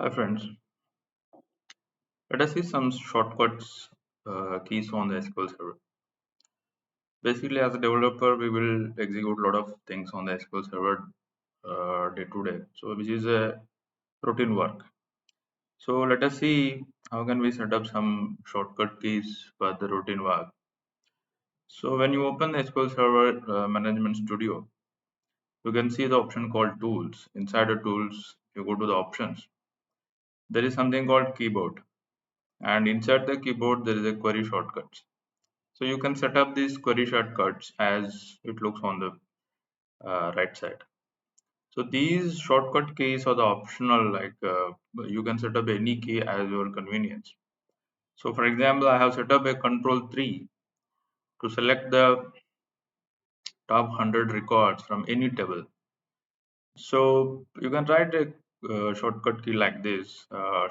Hi friends, let us see some shortcuts keys on the SQL Server. Basically, as a developer, we will execute a lot of things on the SQL Server day to day. So, which is a routine work. So, let us see how can we set up some shortcut keys for the routine work. So, when you open the SQL Server Management Studio, you can see the option called Tools. Inside the Tools, you go to the options. There is something called Keyboard, and inside the keyboard there is a query shortcuts. So you can set up these query shortcuts as it looks on the right side. So these shortcut keys are the optional, you can set up any key as your convenience. So for example, I have set up a control 3 to select the top 100 records from any table. So you can write a shortcut key like this.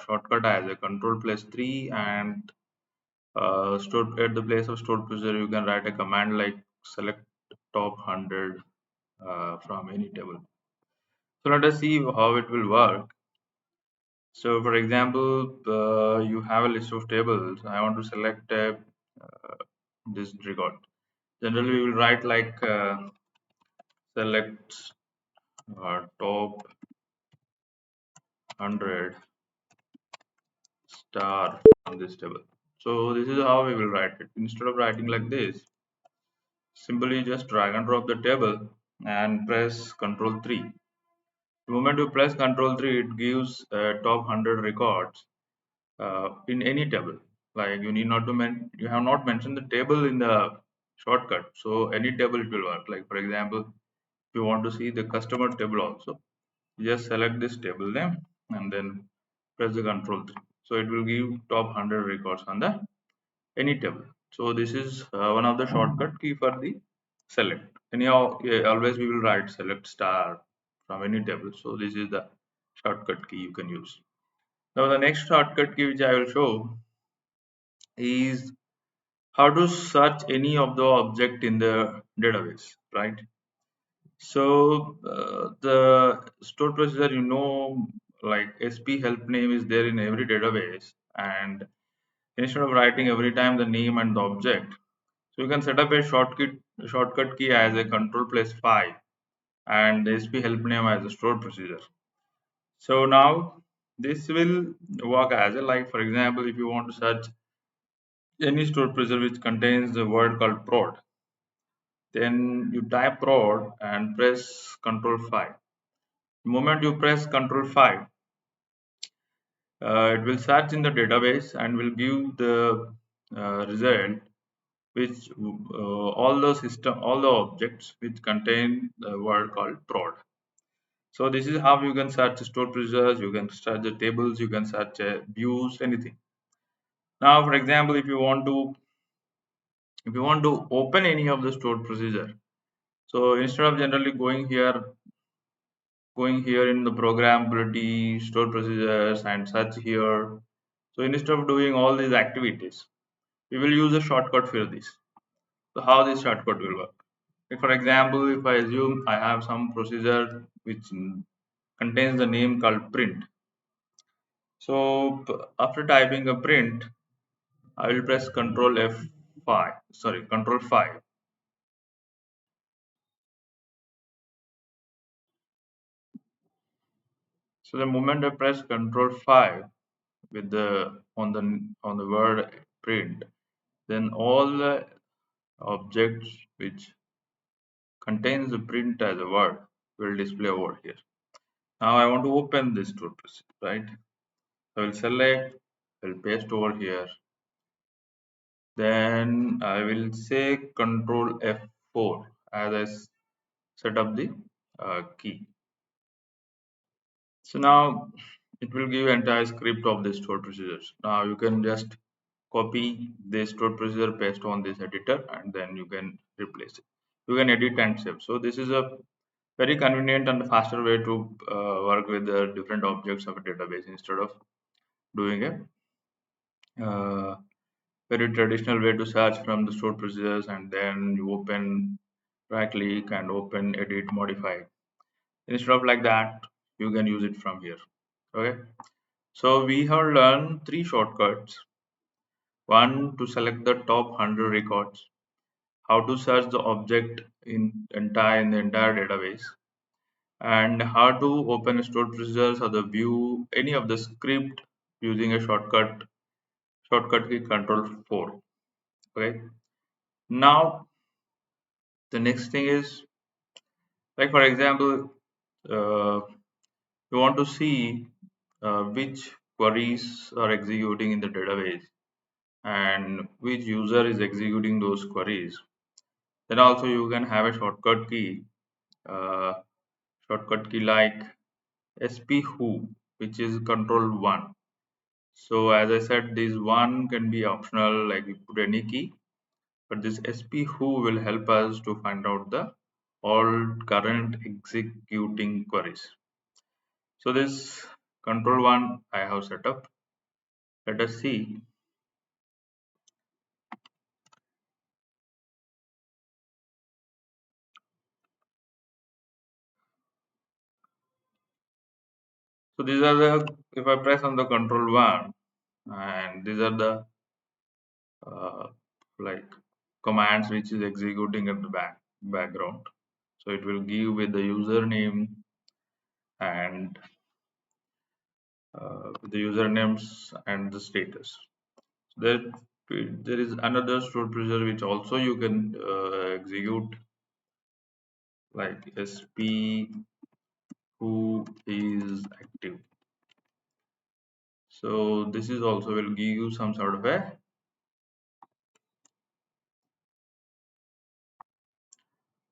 Shortcut as a control plus 3 and store at the place of stored procedure you can write a command like select top 100 from any table. So let us see how it will work. So for example, you have a list of tables. I want to select this record. Generally, we will write like select top 100 star on this table. So this is how we will write it. Instead of writing like this, simply just drag and drop the table and press Control 3. The moment you press Control 3, it gives top 100 records in any table. Like you need not to you have not mentioned the table in the shortcut, so any table it will work. Like for example, if you want to see the customer table also, you just select this table name and then press the Control 3. So it will give top 100 records on the any table. So this is one of the shortcut key for the select. Anyhow, yeah, always we will write select star from any table. So this is the shortcut key you can use. Now the next shortcut key which I will show is how to search any of the object in the database, right? So the stored procedure, like SP help name is there in every database, and instead of writing every time the name and the object, so you can set up a shortcut key as a control plus 5 and the SP help name as a stored procedure. So now this will work as a, like for example, if you want to search any stored procedure which contains the word called prod, then you type prod and press control 5. The moment you press control 5, it will search in the database and will give the result which all the objects which contain the word called prod. So this is how you can search stored procedures, you can search the tables, you can search views, anything. Now for example, if you want to open any of the stored procedure, so instead of generally going here in the programmability, stored procedures and search here, so instead of doing all these activities, we will use a shortcut for this. So how this shortcut will work? Like for example, if I assume I have some procedure which contains the name called print. So after typing a print, I will press Control F5. Sorry, Control 5. So the moment I press Control 5 with the on the word print, then all the objects which contains the print as a word will display over here. Now I want to open this tool, right? I will select, I will paste over here. Then I will say Control F4 as I set up the key. So now it will give entire script of the stored procedures. Now you can just copy this stored procedure, paste on this editor, and then you can replace it. You can edit and save. So this is a very convenient and faster way to work with the different objects of a database instead of doing a very traditional way to search from the stored procedures and then you open, right click and open, edit, modify. Instead of like that, you can use it from here. Okay. So we have learned three shortcuts. One, to select the top 100 records, how to search the object in the entire database, and how to open stored procedures or the view any of the script using a shortcut key control 4. Okay. Now the next thing is, like for example, uh, you want to see which queries are executing in the database and which user is executing those queries. Then also you can have a uh, shortcut key like sp who, which is control 1. So as I said, this one can be optional, like you put any key, but this sp who will help us to find out the all current executing queries. So this control 1 I have set up. Let us see. So these are the, if I press on the control 1, and these are the uh, like commands which is executing at the background. So it will give with the username and the usernames and the status. There, there is another stored procedure which also you can execute, like sp who is active. So this is also will give you some sort of a,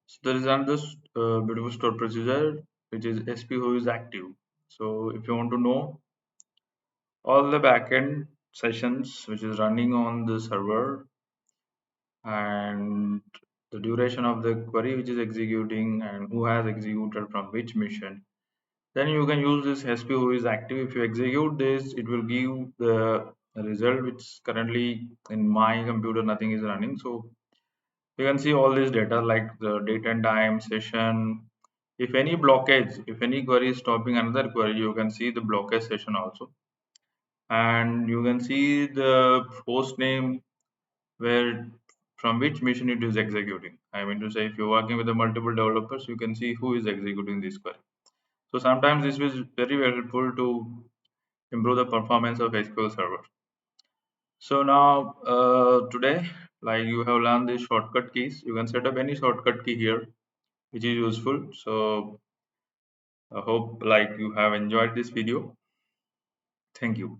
so there is another beautiful stored procedure which is sp who is active. So if you want to know all the backend sessions which is running on the server and the duration of the query which is executing and who has executed from which mission, then you can use this sp who is active. If you execute this, it will give the result, which currently in my computer nothing is running. So you can see all this data like the date and time, session. If any blockage, if any query is stopping another query, you can see the blockage session also, and you can see the host name where from which mission it is executing. I mean to say, if you're working with the multiple developers, you can see who is executing this query. So sometimes this is very helpful to improve the performance of SQL Server. So now today, like you have learned these shortcut keys, you can set up any shortcut key here, which is useful. So I hope like you have enjoyed this video. Thank you.